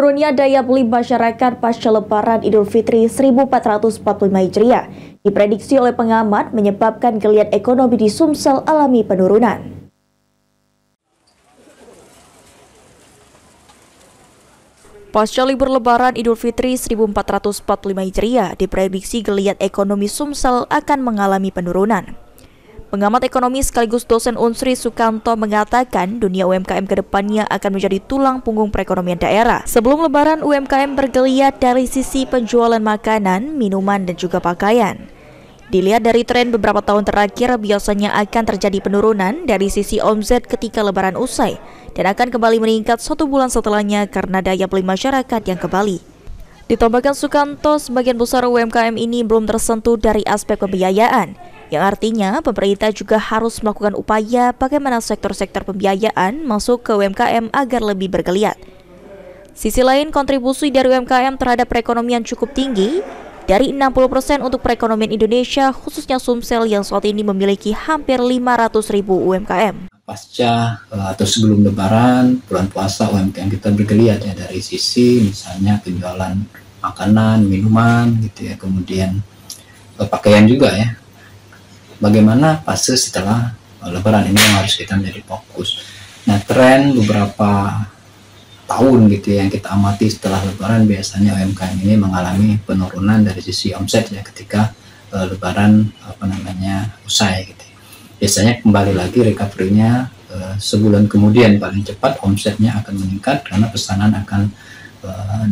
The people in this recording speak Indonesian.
Menurunnya daya beli masyarakat pasca Lebaran Idul Fitri 1445 Hijriah diprediksi oleh pengamat menyebabkan geliat ekonomi di Sumsel alami penurunan. Pasca libur Lebaran Idul Fitri 1445 Hijriah diprediksi geliat ekonomi Sumsel akan mengalami penurunan. Pengamat ekonomi sekaligus dosen Unsri Sukanto mengatakan dunia UMKM ke depannya akan menjadi tulang punggung perekonomian daerah. Sebelum Lebaran, UMKM bergeliat dari sisi penjualan makanan, minuman, dan juga pakaian. Dilihat dari tren beberapa tahun terakhir, biasanya akan terjadi penurunan dari sisi omset ketika Lebaran usai dan akan kembali meningkat 1 bulan setelahnya karena daya beli masyarakat yang kembali. Ditambahkan Sukanto, sebagian besar UMKM ini belum tersentuh dari aspek pembiayaan, yang artinya pemerintah juga harus melakukan upaya bagaimana sektor-sektor pembiayaan masuk ke UMKM agar lebih bergeliat. Sisi lain, kontribusi dari UMKM terhadap perekonomian cukup tinggi, dari 60% untuk perekonomian Indonesia, khususnya Sumsel yang saat ini memiliki hampir 500.000 UMKM. Pasca atau sebelum Lebaran, bulan puasa, UMKM kita bergeliat ya dari sisi misalnya penjualan makanan, minuman gitu ya, kemudian pakaian juga ya. Bagaimana fase setelah Lebaran ini yang harus kita menjadi fokus. Nah, tren beberapa tahun gitu ya, yang kita amati setelah Lebaran, biasanya UMKM ini mengalami penurunan dari sisi omset ya ketika Lebaran usai gitu. Biasanya kembali lagi recovery-nya sebulan kemudian paling cepat omsetnya akan meningkat karena pesanan akan